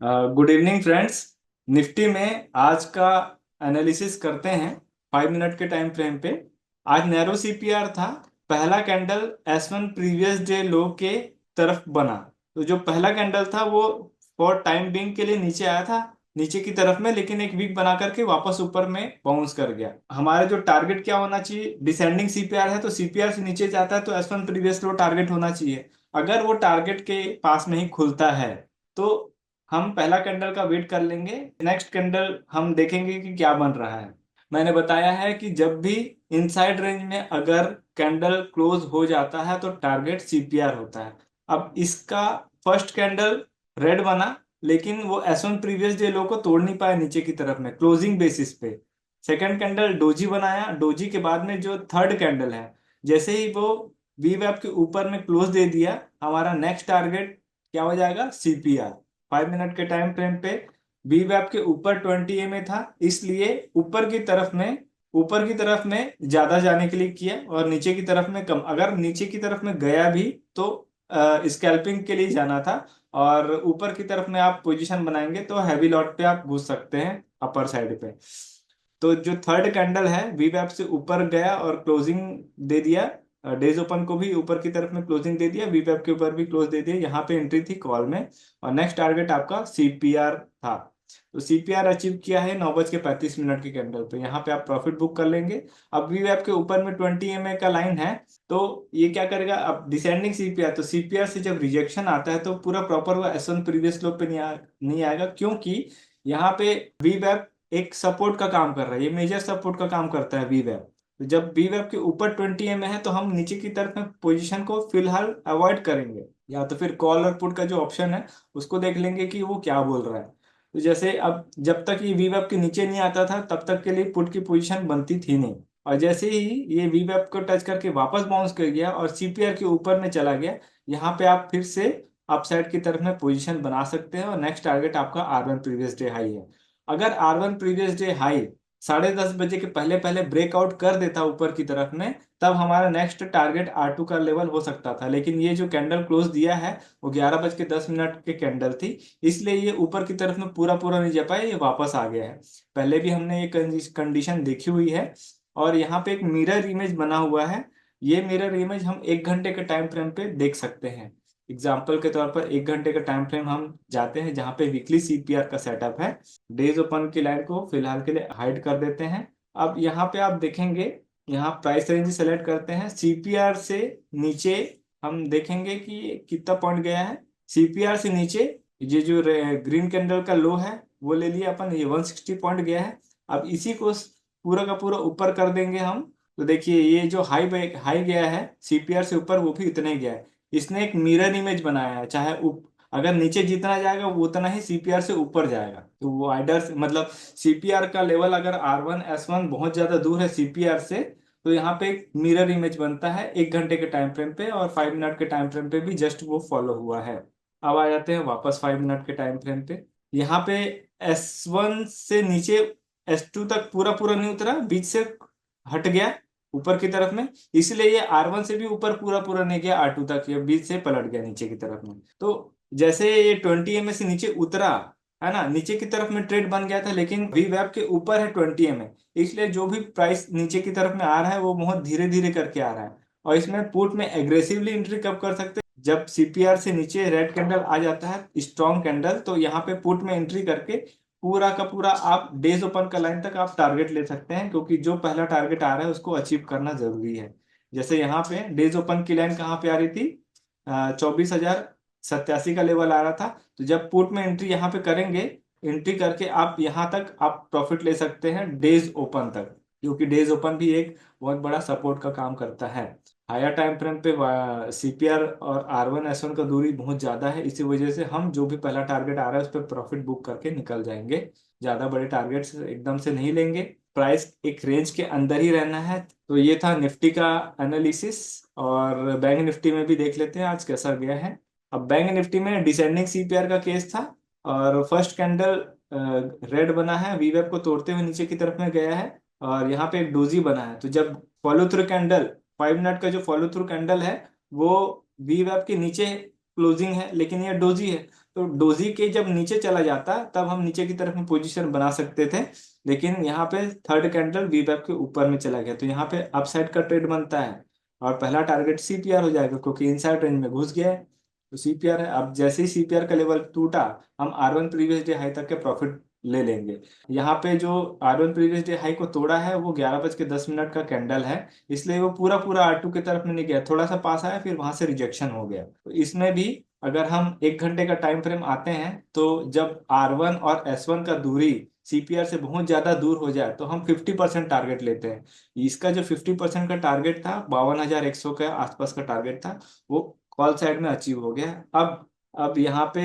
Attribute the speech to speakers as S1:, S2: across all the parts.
S1: Good evening friends. Nifty में आज का एनालिसिस करते हैं 5 मिनट के टाइम फ्रेम पे। आज नैरो सीपीआर था। पहला कैंडल S1 प्रीवियस डे लो के तरफ बना। तो जो पहला कैंडल था वो फॉर टाइम बिंग के लिए नीचे आया था, नीचे की तरफ में, लेकिन एक वीक बना करके वापस ऊपर में बाउंस कर गया। हमारा जो टारगेट क्या होना चाहिए, डिसेंडिंग सीपीआर है तो सीपीआर से नीचे जाता है तो S1 प्रीवियस लो टारगेट होना चाहिए। अगर वो टारगेट के पास में ही खुलता है तो हम पहला कैंडल का वेट कर लेंगे। नेक्स्ट कैंडल हम देखेंगे कि क्या बन रहा है। मैंने बताया है कि जब भी इनसाइड रेंज में अगर कैंडल क्लोज हो जाता है तो टारगेट सीपीआर होता है। अब इसका फर्स्ट कैंडल रेड बना, लेकिन वो S1 प्रीवियस डे लो को तोड़ नहीं पाया नीचे की तरफ में क्लोजिंग बेसिस पे। सेकंड कैंडल डोजी बनाया, डोजी के बाद में जो थर्ड कैंडल है, जैसे ही वो वी वेब के ऊपर में क्लोज दे दिया, हमारा नेक्स्ट टारगेट क्या हो जाएगा, सीपीआर। 5 मिनट के टाइम फ्रेम पे बी वैप के ऊपर 20 EMA था, इसलिए ऊपर की तरफ में ज्यादा जाने के लिए किया और नीचे की तरफ में कम। अगर नीचे की तरफ में गया भी तो स्कैल्पिंग के लिए जाना था, और ऊपर की तरफ में आप पोजीशन बनाएंगे तो हैवी लॉट पे आप घुस सकते हैं अपर साइड पे। तो जो थर्ड कैंडल है वी वैप से ऊपर गया और क्लोजिंग दे दिया, डेज ओपन को भी ऊपर की तरफ में क्लोजिंग दे दिया, वी वैप के ऊपर भी क्लोज दे दिया। यहाँ पे एंट्री थी कॉल में, और नेक्स्ट टारगेट आपका सीपीआर था। तो सीपीआर अचीव किया है 9:35 के कैंडल पे, यहाँ पे आप प्रॉफिट बुक कर लेंगे। अब वी वैप के ऊपर में 20 EMA का लाइन है, तो ये क्या करेगा, अब डिसेंडिंग सीपीआर, तो सीपीआर से जब रिजेक्शन आता है तो पूरा प्रॉपर वो S1 प्रीवियस लो पे नहीं आएगा, क्योंकि यहाँ पे वी वैप एक सपोर्ट का काम कर रहा है, ये मेजर सपोर्ट का काम करता है वी वैप। तो जब वी वैप के ऊपर 20 EMA है तो हम नीचे की तरफ में पोजीशन को फिलहाल अवॉइड करेंगे, या तो फिर कॉल और पुट का जो ऑप्शन है उसको देख लेंगे कि वो क्या बोल रहा है। तो जैसे अब जब तक ये वी वेब के नीचे नहीं आता था तब तक के लिए पुट की पोजीशन बनती थी नहीं, और जैसे ही ये वी वेब को टच करके वापस बाउंस कर गया और सीपीआर के ऊपर में चला गया, यहाँ पे आप फिर से अपसाइड की तरफ में पोजीशन बना सकते हैं। और नेक्स्ट टारगेट आपका R1 प्रीवियस डे हाई है। अगर R1 प्रीवियस डे हाई 10:30 के पहले पहले ब्रेकआउट कर देता ऊपर की तरफ में, तब हमारा नेक्स्ट टारगेट R2 का लेवल हो सकता था। लेकिन ये जो कैंडल क्लोज दिया है वो 11:10 के कैंडल थी, इसलिए ये ऊपर की तरफ में पूरा पूरा नहीं जा पाया, ये वापस आ गया है। पहले भी हमने ये कंडीशन देखी हुई है। और यहाँ पे एक मिरर इमेज बना हुआ है, ये मिरर इमेज हम 1 घंटे के टाइम फ्रेम पे देख सकते हैं। एग्जाम्पल के तौर पर 1 घंटे का टाइम फ्रेम हम जाते हैं जहाँ पे वीकली सीपीआर का सेटअप है। डेज ओपन की लाइन को फिलहाल के लिए हाइड कर देते हैं। अब यहाँ पे आप देखेंगे, यहाँ प्राइस रेंज सेलेक्ट करते हैं, सीपीआर से नीचे हम देखेंगे कि कितना पॉइंट गया है। सीपीआर से नीचे ये जो ग्रीन कैंडल का लो है वो ले लिया अपन, ये 160 पॉइंट गया है। अब इसी को पूरा का पूरा ऊपर कर देंगे हम। तो देखिए ये जो हाई हाई गया है सीपीआर से ऊपर, वो भी उतना ही गया है। इसने एक मिरर इमेज बनाया है, चाहे अगर नीचे जितना जाएगा वो उतना ही सीपीआर से ऊपर जाएगा। तो वो आइडर मतलब सीपीआर का लेवल अगर R1 S1 बहुत ज्यादा दूर है सीपीआर से, तो यहाँ पे एक मिरर इमेज बनता है 1 घंटे के टाइम फ्रेम पे, और 5 मिनट के टाइम फ्रेम पे भी जस्ट वो फॉलो हुआ है। अब आ जाते हैं वापस 5 मिनट के टाइम फ्रेम पे। यहाँ पे S1 से नीचे S2 तक पूरा पूरा नहीं उतरा, बीच से हट गया ऊपर की तरफ में, इसलिए ये R1 से भी ऊपर पूरा पूरा नहीं गया R2 तक, ये बीच से पलट गया नीचे की तरफ में। तो जैसे ये 20 EMA से नीचे उतरा है ना, नीचे की तरफ में ट्रेड बन गया था, लेकिन वी वेब के ऊपर है 20 EMA, इसलिए जो भी प्राइस नीचे की तरफ में आ रहा है वो बहुत धीरे धीरे करके आ रहा है। और इसमें पुट में एग्रेसिवली एंट्री कब कर सकते हैं, जब सीपीआर से नीचे रेड कैंडल आ जाता है स्ट्रॉन्ग कैंडल, तो यहाँ पे पुट में एंट्री करके पूरा का पूरा आप डेज ओपन का लाइन तक आप टारगेट ले सकते हैं, क्योंकि जो पहला टारगेट आ रहा है उसको अचीव करना जरूरी है। जैसे यहाँ पे डेज ओपन की लाइन कहाँ पे आ रही थी, 24,087 का लेवल आ रहा था। तो जब पुट में एंट्री यहाँ पे करेंगे, एंट्री करके आप यहाँ तक आप प्रॉफिट ले सकते हैं डेज ओपन तक, क्योंकि डेज ओपन भी एक बहुत बड़ा सपोर्ट का काम करता है। हायर टाइम फ्रेम पे सीपीआर और R1 S1 का दूरी बहुत ज्यादा है, इसी वजह से हम जो भी पहला टारगेट आ रहा है उस पर प्रॉफिट बुक करके निकल जाएंगे। ज्यादा बड़े टारगेट्स एकदम से नहीं लेंगे, प्राइस एक रेंज के अंदर ही रहना है। तो ये था निफ्टी का एनालिसिस। और बैंक निफ्टी में भी देख लेते हैं आज कैसा गया है। अब बैंक निफ्टी में डिसेंडिंग सीपीआर का केस था, और फर्स्ट कैंडल रेड बना है, वीवेब को तोड़ते हुए नीचे की तरफ में गया है, और यहाँ पे एक डोजी बना है। तो जब फॉलो थ्रू कैंडल, 5 मिनट का जो फॉलो थ्रू कैंडल है वो वी वेब के नीचे क्लोजिंग है, लेकिन ये डोजी है, तो डोजी के जब नीचे चला जाता तब हम नीचे की तरफ में पोजीशन बना सकते थे, लेकिन यहाँ पे थर्ड कैंडल वीवैप के ऊपर में चला गया तो यहाँ पे अपसाइड का ट्रेड बनता है और पहला टारगेट सीपीआर हो जाएगा क्योंकि इनसाइड रेंज में घुस गया है। तो सीपीआर है, अब जैसे ही सीपीआर का लेवल टूटा हम R1 प्रीवियस डे हाई तक के प्रॉफिट ले लेंगे। यहाँ पे जो R1 प्रीवियस डे हाई को तोड़ा है वो 11:10 का कैंडल है, इसलिए वो पूरा पूरा R2 की तरफ में नहीं गया, थोड़ा सा पास आया फिर वहां से रिजेक्शन हो गया। तो इसमें भी अगर हम 1 घंटे का टाइम फ्रेम आते हैं तो जब R1 और S1 का दूरी सीपीआर से बहुत ज्यादा दूर हो जाए तो हम 50% टारगेट लेते हैं। इसका जो 50% का टारगेट था 52,100 के आसपास का टारगेट था, वो कॉल साइड में अचीव हो गया। अब यहाँ पे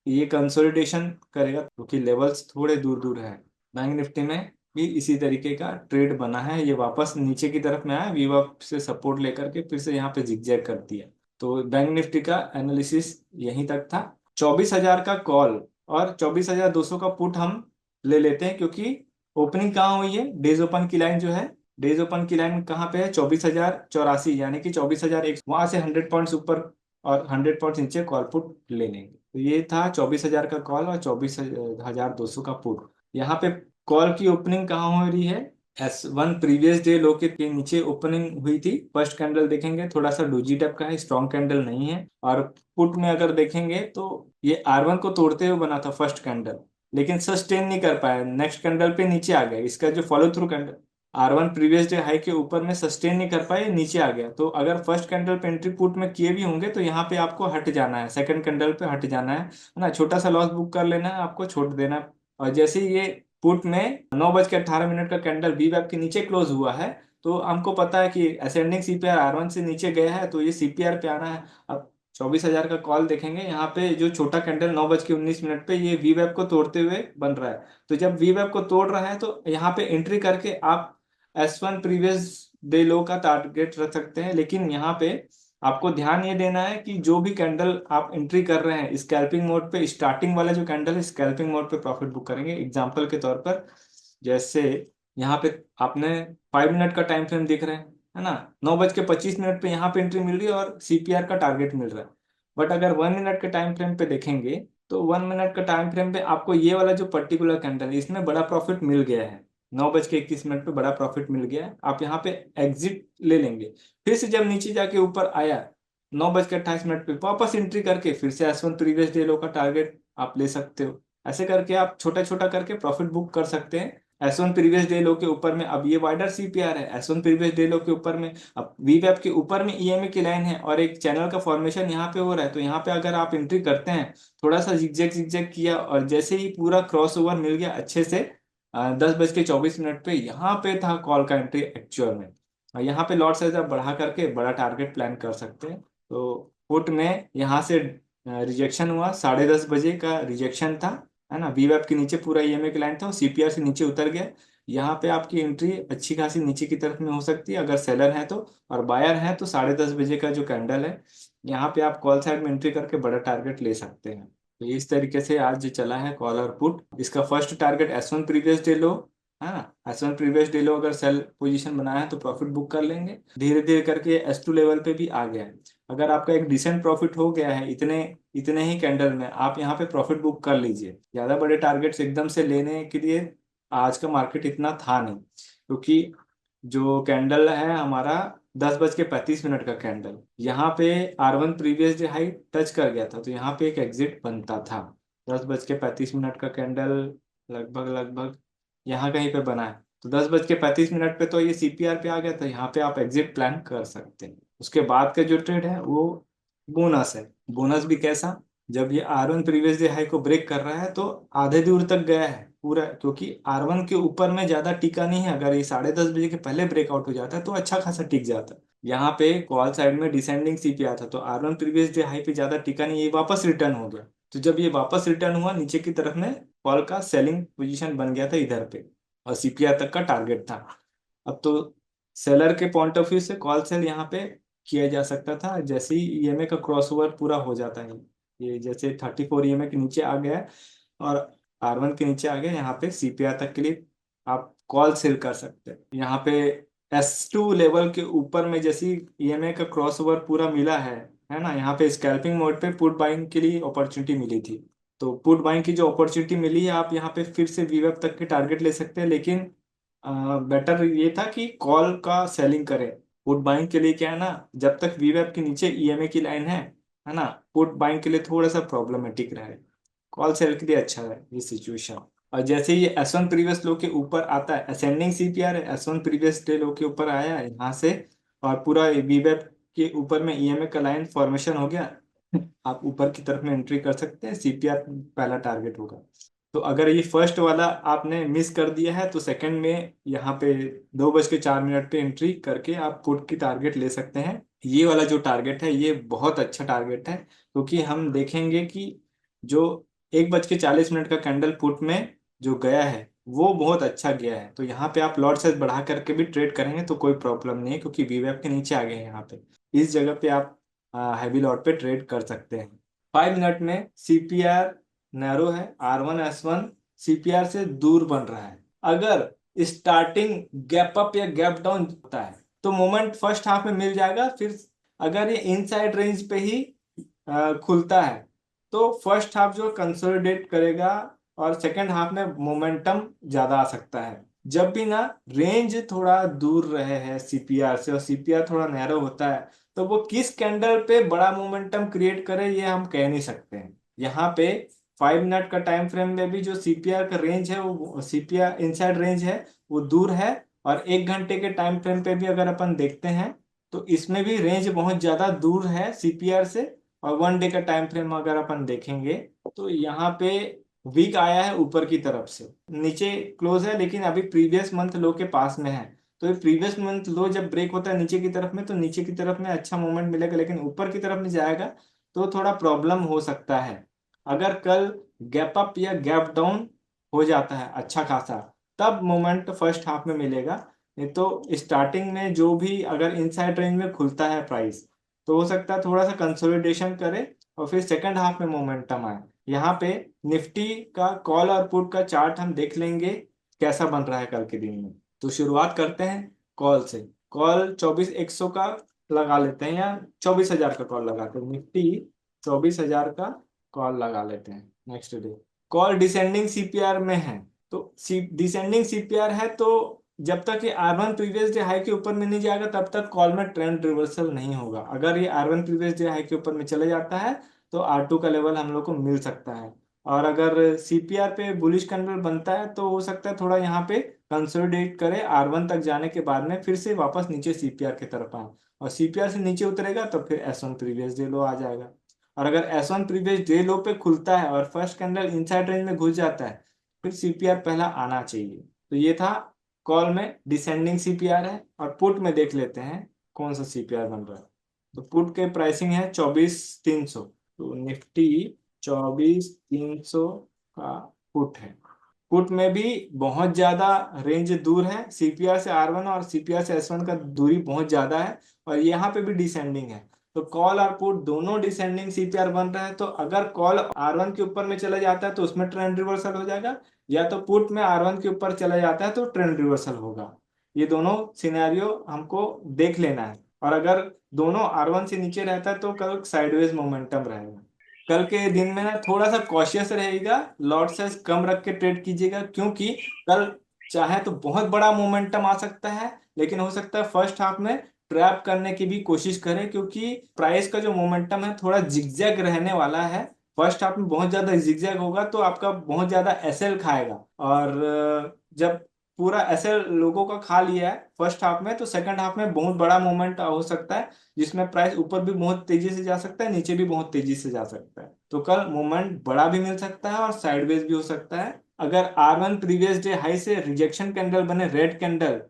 S1: ये कंसोलिडेशन करेगा क्योंकि लेवल्स थोड़े दूर दूर है। बैंक निफ्टी में भी इसी तरीके का ट्रेड बना है, ये वापस नीचे की तरफ में आया, वीवा से सपोर्ट लेकर के फिर से यहाँ पे जिगजैग करती है। तो बैंक निफ्टी का एनालिसिस यहीं तक था। 24,000 का कॉल और 24,200 का पुट हम ले लेते हैं क्योंकि ओपनिंग कहाँ हुई है, डेज ओपन की लाइन जो है, डेज ओपन की लाइन कहाँ पे है, 24,084 यानी कि 24,001, वहां से 100 पॉइंट्स ऊपर और 100 पॉइंट्स नीचे कॉल पुट ले लेंगे। तो ये था 24,000 का कॉल और 24,200 का पुट। यहाँ पे कॉल की ओपनिंग कहाँ हो रही है, S1 प्रीवियस डे लो के नीचे ओपनिंग हुई थी। फर्स्ट कैंडल देखेंगे थोड़ा सा डोजी टाइप का है, स्ट्रॉन्ग कैंडल नहीं है। और पुट में अगर देखेंगे तो ये R1 को तोड़ते हुए बना था फर्स्ट कैंडल, लेकिन सस्टेन नहीं कर पाया, नेक्स्ट कैंडल पे नीचे आ गया। इसका जो follow through candle R1 previous day high के ऊपर में सस्टेन नहीं कर पाए, नीचे आ गया। तो अगर फर्स्ट कैंडल पे एंट्री पुट में किए भी होंगे तो यहाँ पे आपको हट जाना है, सेकंड कैंडल पे हट जाना है ना, छोटा सा लॉस बुक कर लेना है, आपको छोड़ देना है। और जैसे ही ये पुट में 9:18 का कैंडल वी वेब के नीचे क्लोज हुआ है तो हमको पता है कि असेंडिंग सीपीआर R1 से नीचे गया है तो ये सीपीआर पे आना है। अब 24,000 का कॉल देखेंगे, यहाँ पे जो छोटा कैंडल 9:19 पे ये वी वेब को तोड़ते हुए बन रहा है। तो जब वी वेब को तोड़ रहा है तो यहाँ पे एंट्री करके आप S1 प्रीवियस डे लो का टारगेट रख सकते हैं, लेकिन यहाँ पे आपको ध्यान ये देना है कि जो भी कैंडल आप एंट्री कर रहे हैं स्कैल्पिंग मोड पे, स्टार्टिंग वाला जो कैंडल है स्कैल्पिंग मोड पे प्रॉफिट बुक करेंगे। एग्जांपल के तौर पर जैसे यहाँ पे आपने 5 मिनट का टाइम फ्रेम दिख रहे हैं, है ना, 9:25 पे यहाँ पे एंट्री मिल रही है और सीपीआर का टारगेट मिल रहा है। बट अगर 1 मिनट के टाइम फ्रेम पे देखेंगे तो 1 मिनट का टाइम फ्रेम पे आपको ये वाला जो पर्टिकुलर कैंडल है इसमें बड़ा प्रॉफिट मिल गया है, 9:21 पे बड़ा प्रॉफिट मिल गया है, आप यहाँ पे एग्जिट ले लेंगे। फिर से जब नीचे जाके ऊपर आया 9:28 पे वापस एंट्री करके फिर से S1 प्रीवियस डे लो का टारगेट आप ले सकते हो। ऐसे करके आप छोटा छोटा करके प्रॉफिट बुक कर सकते हैं। S1 प्रीवियस डे लो के ऊपर में अब ये वाइडर सीपीआर है, S1 प्रीवियस डे लो के ऊपर में अब वी वेब के ऊपर में ईएमए की लाइन है और एक चैनल का फॉर्मेशन यहाँ पे हो रहा है। तो यहाँ पे अगर आप एंट्री करते हैं, थोड़ा सा जिगजैग जिगजैग किया और जैसे ही पूरा क्रॉस ओवर मिल गया अच्छे से 10:24 पे यहाँ पे था कॉल का एंट्री एक्चुअल में। और यहाँ पे लॉट साइज आप बढ़ा करके बड़ा टारगेट प्लान कर सकते हैं। तो पुट में यहाँ से रिजेक्शन हुआ, 10:30 का रिजेक्शन था, है ना, वी वेब के नीचे पूरा ईएमए की लाइन था, सीपीआर से नीचे उतर गया। यहाँ पे आपकी एंट्री अच्छी खासी नीचे की तरफ में हो सकती है अगर सेलर है तो, और बायर है तो 10:30 का जो कैंडल है यहाँ पे आप कॉल साइड में एंट्री करके बड़ा टारगेट ले सकते हैं। तो इस तरीके से आज जो चला है कॉल और पुट, इसका first target S1 previous day लो, है ना, S1 प्रीवियस डे लो अगर सेल पोजीशन बनाया है तो प्रॉफिट बुक कर लेंगे। धीरे धीरे करके S2 लेवल पे भी आ गया है। अगर आपका एक डिसेंट प्रॉफिट हो गया है इतने इतने ही कैंडल में, आप यहाँ पे प्रॉफिट बुक कर लीजिए। ज्यादा बड़े टारगेट्स एकदम से लेने के लिए आज का मार्केट इतना था नहीं, क्योंकि जो कैंडल है हमारा 10:35 का कैंडल, यहाँ पे R1 previous day high touch कर गया था तो यहाँ पे एक एग्जिट बनता था। 10:35 का कैंडल लगभग लगभग यहाँ कहीं पे बना है, तो 10:35 पे तो ये सीपीआर पे आ गया था, यहाँ पे आप एग्जिट प्लान कर सकते हैं। उसके बाद का जो ट्रेड है वो बोनस है। बोनस भी कैसा, जब ये R1 प्रीवियस डे हाई को ब्रेक कर रहा है तो आधे दूर तक गया है पूरा, क्योंकि R1 के ऊपर में ज्यादा टिका नहीं है। अगर ये 10:30 के पहले ब्रेकआउट हो जाता है तो अच्छा खासा टिक जाता है। यहाँ पे कॉल साइड में डिसेंडिंग सीपीआर था तो R1 प्रीवियस डे हाई पे ज्यादा टिका नहीं, ये वापस रिटर्न हो गया। तो जब ये वापस रिटर्न हुआ नीचे की तरफ में, कॉल का सेलिंग पोजीशन बन गया था इधर पे और सीपीआर तक का टारगेट था। अब तो सेलर के पॉइंट ऑफ व्यू से कॉल सेल यहाँ पे किया जा सकता था जैसे ही ईएमए का क्रॉसओवर पूरा हो जाता है। ये जैसे 34 ईएमए के नीचे आ गया है और R1 के नीचे आ गया, यहाँ पे सीपीआर तक के लिए आप कॉल सेल कर सकते हैं। यहाँ पे S2 लेवल के ऊपर में जैसे ईएमए का क्रॉसओवर पूरा मिला है है ना। यहाँ पे स्कैल्पिंग मोड पे पुट बाइंग के लिए अपॉर्चुनिटी मिली थी, तो पुट बाइंग की जो अपॉर्चुनिटी मिली है, आप यहाँ पे फिर से वीवेब तक के टारगेट ले सकते हैं, लेकिन बेटर ये था कि कॉल का सेलिंग करें। पुट बाइंग के लिए क्या है ना, जब तक वीवेब के नीचे ईएमए की लाइन है ना, पुट बाइंग के लिए थोड़ा सा प्रॉब्लमेटिक रहे। कॉल सेल के लिए अच्छा है ये सिचुएशन। और जैसे ही एस वन प्रीवियस लो के ऊपर आता है, असेंडिंग सीपीआर है, एस वन प्रीवियस डे लो के ऊपर आया है यहाँ से, और पूरा वीवेब के ऊपर में ईएमए का लाइन फॉर्मेशन हो गया, आप ऊपर की तरफ में एंट्री कर सकते हैं, सीपीआर पहला टारगेट होगा। तो अगर ये फर्स्ट वाला आपने मिस कर दिया है तो सेकंड में यहाँ पे 2:04 पे एंट्री करके आप पुट की टारगेट ले सकते हैं। ये वाला जो टारगेट है ये बहुत अच्छा टारगेट है, क्योंकि हम देखेंगे कि जो 1:40 का कैंडल पुट में जो गया है वो बहुत अच्छा गया है। तो यहाँ पे आप लॉट साइज बढ़ा करके भी ट्रेड करेंगे तो कोई प्रॉब्लम नहीं है, क्योंकि वीवेब के नीचे आ गए हैं यहाँ पे। इस जगह पे आप हैवी लॉट पे ट्रेड कर सकते हैं। 5 मिनट में सीपीआर नैरो है, R1 S1 सीपीआर से दूर बन रहा है। अगर स्टार्टिंग गैप अप या गैप डाउन होता है तो मोमेंट फर्स्ट हाफ में मिल जाएगा। फिर अगर ये इनसाइड रेंज पे ही खुलता है तो फर्स्ट हाफ जो कंसोलिडेट करेगा, और सेकंड हाफ में मोमेंटम ज्यादा आ सकता है। जब भी ना रेंज थोड़ा दूर रहे है सीपीआर से और सीपीआर थोड़ा नैरो होता है, तो वो किस कैंडल पे बड़ा मोमेंटम क्रिएट करे ये हम कह नहीं सकते हैं। यहाँ पे 5 मिनट का टाइम फ्रेम में भी जो सीपीआर का रेंज है, वो सीपीआर इनसाइड रेंज है, वो दूर है। और 1 घंटे के टाइम फ्रेम पे भी अगर अपन देखते हैं तो इसमें भी रेंज बहुत ज्यादा दूर है सीपीआर से। और 1 डे का टाइम फ्रेम अगर अपन देखेंगे तो यहाँ पे वीक आया है ऊपर की तरफ से, नीचे क्लोज है, लेकिन अभी प्रीवियस मंथ लो के पास में है। तो ये प्रीवियस मंथ लो जब ब्रेक होता है नीचे की तरफ में, तो नीचे की तरफ में अच्छा मूवमेंट मिलेगा, लेकिन ऊपर की तरफ में जाएगा तो थोड़ा प्रॉब्लम हो सकता है। अगर कल गैप अप या गैप डाउन हो जाता है अच्छा खासा, तब मोमेंट फर्स्ट हाफ में मिलेगा। नहीं तो स्टार्टिंग में जो भी अगर इनसाइड रेंज में खुलता है प्राइस, तो हो सकता है थोड़ा सा कंसोलिडेशन करे और फिर सेकंड हाफ में मोमेंटम आए। यहाँ पे निफ्टी का कॉल और पुट का चार्ट हम देख लेंगे कैसा बन रहा है कल के दिन में। तो शुरुआत करते हैं कॉल से। कॉल 24,100 का लगा लेते हैं, या 24,000 का कॉल लगाते हैं। निफ्टी 24,000 का कॉल लगा लेते हैं next day. Call descending CPR में है, तो डिसेंडिंग सीपीआर है तो जब तक ये R1 प्रीवियस डे हाई के ऊपर में नहीं जाएगा तब तक कॉल में ट्रेंड रिवर्सल नहीं होगा। अगर ये R1 प्रीवियस डे हाई के ऊपर में चले जाता है तो R2 का लेवल हम लोग को मिल सकता है। और अगर सीपीआर पे बुलिश कैंडल बनता है तो हो सकता है थोड़ा यहाँ पे कंसोलिडेट करे, R1 तक जाने के बाद में फिर से वापस नीचे सीपीआर की तरफ आए। और सीपीआर से नीचे उतरेगा तो फिर S1 प्रीवियस डे लो आ जाएगा। और अगर S1 प्रीवियस डे लो पे खुलता है और फर्स्ट कैंडल इनसाइड रेंज में घुस जाता है, फिर सीपीआर पहला आना चाहिए। तो ये था कॉल में डिसेंडिंग सीपीआर है। और पुट में देख लेते हैं कौन सा सीपीआर बन रहा है। तो पुट के प्राइसिंग है 24,300, तो निफ्टी 24,300 का पुट है। पुट में भी बहुत ज्यादा रेंज दूर है, सीपीआर से R1 और सीपीआर से S1 का दूरी बहुत ज्यादा है, और यहाँ पे भी डिसेंडिंग है। तो कॉल और पुट दोनों डिसेंडिंग सीपीआर बन रहा है। तो अगर कॉल R1 के ऊपर में चला जाता है तो उसमें ट्रेंड रिवर्सल हो जाएगा, या तो पुट में R1 के ऊपर चला जाता है तो ट्रेंड रिवर्सल होगा। ये दोनों सिनेरियो हमको देख लेना है। और अगर दोनों R1 से नीचे रहता है तो कल साइडवेज मोमेंटम रहेगा। कल के दिन में ना थोड़ा सा कॉशियस रहेगा, लॉट साइज कम रख के ट्रेड कीजिएगा, क्योंकि कल चाहे तो बहुत बड़ा मोमेंटम आ सकता है, लेकिन हो सकता है फर्स्ट हाफ में ट्रैप करने की भी कोशिश करें, क्योंकि प्राइस का जो मोमेंटम है थोड़ा जिगजैग रहने वाला है। फर्स्ट हाफ में बहुत ज्यादा जिगजैग होगा तो आपका बहुत ज्यादा एसएल खाएगा, और जब पूरा एसएल लोगों का खा लिया है फर्स्ट हाफ में, तो सेकंड हाफ में बहुत बड़ा मूवमेंट हो सकता है, जिसमें प्राइस ऊपर भी बहुत तेजी से जा सकता है, नीचे भी बहुत तेजी से जा सकता है। तो कल मूवमेंट बड़ा भी मिल सकता है और साइडवेज भी हो सकता है। अगर R1 प्रीवियस डे हाई से रिजेक्शन कैंडल बने, red candle,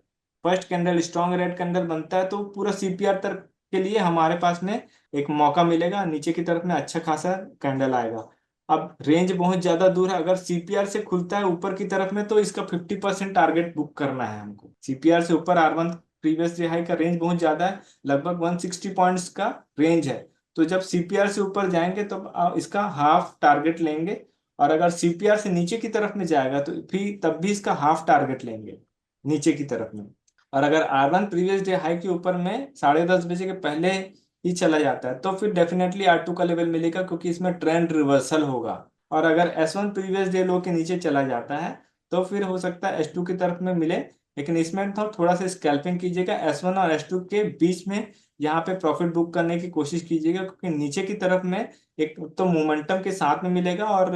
S1: first candle strong red candle बनता है, तो पूरा सीपीआर तक के लिए हमारे पास में एक मौका मिलेगा, नीचे की तरफ में अच्छा खासा कैंडल आएगा। अब रेंज बहुत ज्यादा दूर है, अगर सीपीआर से खुलता है ऊपर की तरफ में तो इसका 50% टारगेट बुक करना है हमको। सीपीआर से ऊपर R1 प्रीवियस डे हाई का रेंज बहुत ज्यादा है, लगभग 160 पॉइंट्स का रेंज है। तो जब सीपीआर से ऊपर जाएंगे तो आप इसका हाफ टारगेट लेंगे, और अगर सीपीआर से नीचे की तरफ में जाएगा तो फिर तब भी इसका हाफ टारगेट लेंगे नीचे की तरफ में। और अगर R1 प्रीवियस डे हाई के ऊपर में 10:30 बजे के पहले ही चला जाता है तो फिर डेफिनेटली R2 का लेवल मिलेगा, क्योंकि इसमें ट्रेंड रिवर्सल होगा। और अगर S1 प्रीवियस डे लो के नीचे चला जाता है तो फिर हो सकता है S2 की तरफ में मिले, लेकिन इसमें तो थोड़ा सा स्कैल्पिंग कीजिएगा S1 और S2 के बीच में, यहाँ पे प्रॉफिट बुक करने की कोशिश कीजिएगा, क्योंकि नीचे की तरफ में एक तो मोमेंटम के साथ में मिलेगा, और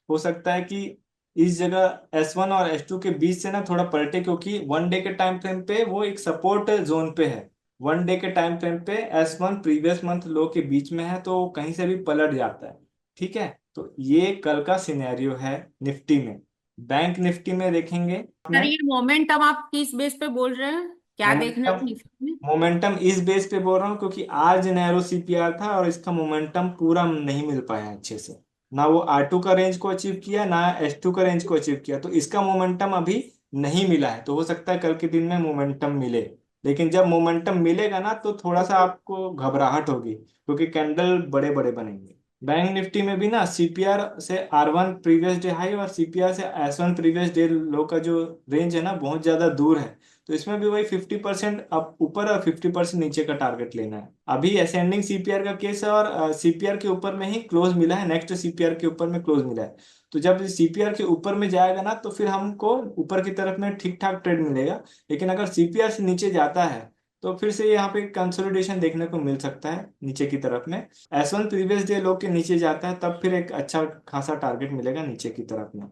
S1: हो सकता है कि इस जगह S1 और S2 के बीच से ना थोड़ा पलटे, क्योंकि वन डे के टाइम फ्रेम पे वो एक सपोर्ट जोन पे है। वन डे के टाइम फ्रेम पे S1 प्रीवियस मंथ लो के बीच में है, तो कहीं से भी पलट जाता है। ठीक है, तो ये कल का सिनेरियो है निफ्टी में। बैंक निफ्टी में देखेंगे
S2: सर,
S1: में
S2: ये मोमेंटम आप किस बेस पे बोल रहे हैं? क्या देखना
S1: मोमेंटम
S2: है निफ्टी में?
S1: मोमेंटम इस बेस पे बोल रहा हूँ क्योंकि आज नैरो सीपीआर था और इसका मोमेंटम पूरा नहीं मिल पाया अच्छे से। ना वो R2 का रेंज को अचीव किया, ना S2 का रेंज को अचीव किया, तो इसका मोमेंटम अभी नहीं मिला है। तो हो सकता है कल के दिन में मोमेंटम मिले, लेकिन जब मोमेंटम मिलेगा ना तो थोड़ा सा आपको घबराहट होगी, क्योंकि कैंडल बड़े बड़े बनेंगे। बैंक निफ्टी में भी ना सीपीआर से R1 प्रीवियस डे हाई और सीपीआर से S1 प्रीवियस डे लो का जो रेंज है ना बहुत ज्यादा दूर है। तो इसमें भी वही 50% अब ऊपर और 50% नीचे का टारगेट लेना है। अभी असेंडिंग सीपीआर का केस है और सीपीआर के ऊपर में ही क्लोज मिला है, नेक्स्ट सीपीआर के ऊपर में क्लोज मिला है। तो जब सीपीआर के ऊपर में जाएगा ना तो फिर हमको ऊपर की तरफ में ठीक ठाक ट्रेड मिलेगा। लेकिन अगर सीपीआर से नीचे जाता है तो फिर से यहाँ पे कंसोलिडेशन देखने को मिल सकता है नीचे की तरफ में। S1 प्रीवियस डे लो के नीचे जाता है तब फिर एक अच्छा खासा टारगेट मिलेगा नीचे की तरफ में।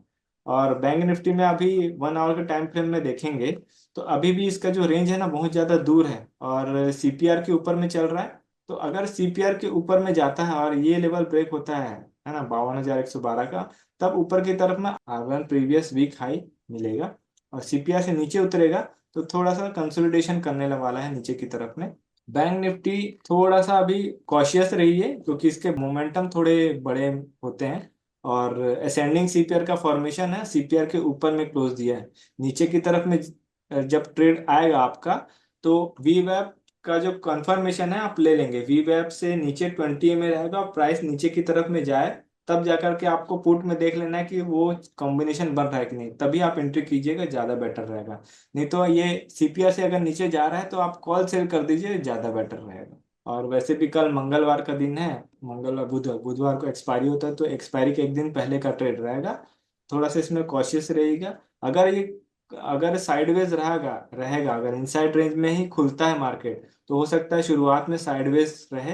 S1: और बैंक निफ्टी में अभी 1 आवर के टाइम फ्रेम में देखेंगे तो अभी भी इसका जो रेंज है ना बहुत ज्यादा दूर है और सीपीआर के ऊपर में चल रहा है। तो अगर सीपीआर के ऊपर में जाता है और ये लेवल ब्रेक होता है ना 52,112 का, तब ऊपर की तरफ में R1 प्रीवियस वीक हाई मिलेगा। और सीपीआर से नीचे उतरेगा तो थोड़ा सा कंसोलिडेशन करने वाला है नीचे की तरफ में। बैंक निफ्टी थोड़ा सा अभी कॉशियस रही है, क्योंकि इसके मोमेंटम थोड़े बड़े होते हैं और असेंडिंग सीपीआर का फॉर्मेशन है, सीपीआर के ऊपर में क्लोज दिया है। नीचे की तरफ में जब ट्रेड आएगा आपका तो वी वेब का जो कंफर्मेशन है आप ले लेंगे। वी वेब से नीचे 20 में रहेगा और प्राइस नीचे की तरफ में जाए तब जाकर के आपको पुट में देख लेना है कि वो कॉम्बिनेशन बन रहा है कि नहीं, तभी आप एंट्री कीजिएगा, ज्यादा बेटर रहेगा। नहीं तो ये सीपीआर से अगर नीचे जा रहा है तो आप कॉल सेल कर दीजिए, ज्यादा बेटर रहेगा। और वैसे भी कल मंगलवार का दिन है, मंगलवार बुधवार बुधवार को एक्सपायरी होता है, तो एक्सपायरी के एक दिन पहले का ट्रेड रहेगा। थोड़ा सा इसमें कॉशियस रहेगा। अगर साइडवेज रहेगा रहेगा अगर इनसाइड रेंज में ही खुलता है मार्केट तो हो सकता है शुरुआत में साइडवेज रहे,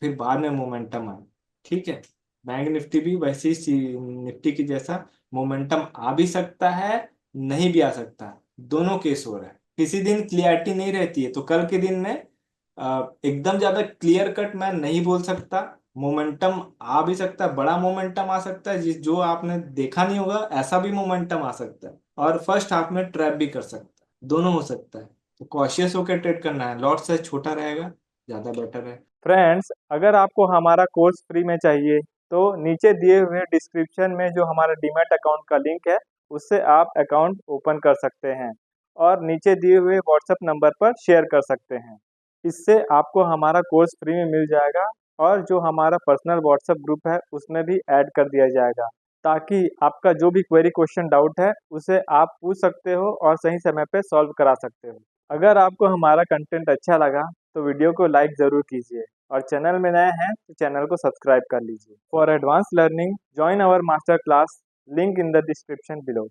S1: फिर बाद में मोमेंटम आए। ठीक है, बैंक निफ्टी भी वैसे ही निफ्टी की जैसा मोमेंटम आ भी सकता है, नहीं भी आ सकता, दोनों केस हो रहा है। किसी दिन क्लियरिटी नहीं रहती है, तो कल के दिन में एकदम ज्यादा क्लियर कट मैं नहीं बोल सकता। मोमेंटम आ भी सकता है, बड़ा मोमेंटम आ सकता है जिस जो आपने देखा नहीं होगा, ऐसा भी मोमेंटम आ सकता है। और फर्स्ट हाफ में ट्रैप भी कर सकता है, दोनों हो सकता है। तो कॉशियस होकर ट्रेड करना है, लॉट साइज छोटा रहेगा, ज्यादा बेटर है। फ्रेंड्स, अगर आपको हमारा कोर्स फ्री में चाहिए तो नीचे दिए हुए डिस्क्रिप्शन में जो हमारा डीमैट अकाउंट का लिंक है उससे आप अकाउंट ओपन कर सकते हैं और नीचे दिए हुए व्हाट्सएप नंबर पर शेयर कर सकते हैं। इससे आपको हमारा कोर्स फ्री में मिल जाएगा और जो हमारा पर्सनल व्हाट्सएप ग्रुप है उसमें भी ऐड कर दिया जाएगा, ताकि आपका जो भी क्वेरी क्वेश्चन डाउट है उसे आप पूछ सकते हो और सही समय पे सॉल्व करा सकते हो। अगर आपको हमारा कंटेंट अच्छा लगा तो वीडियो को लाइक ज़रूर कीजिए और चैनल में नए हैं तो चैनल को सब्सक्राइब कर लीजिए। For advance learning join our master class, link in the description below.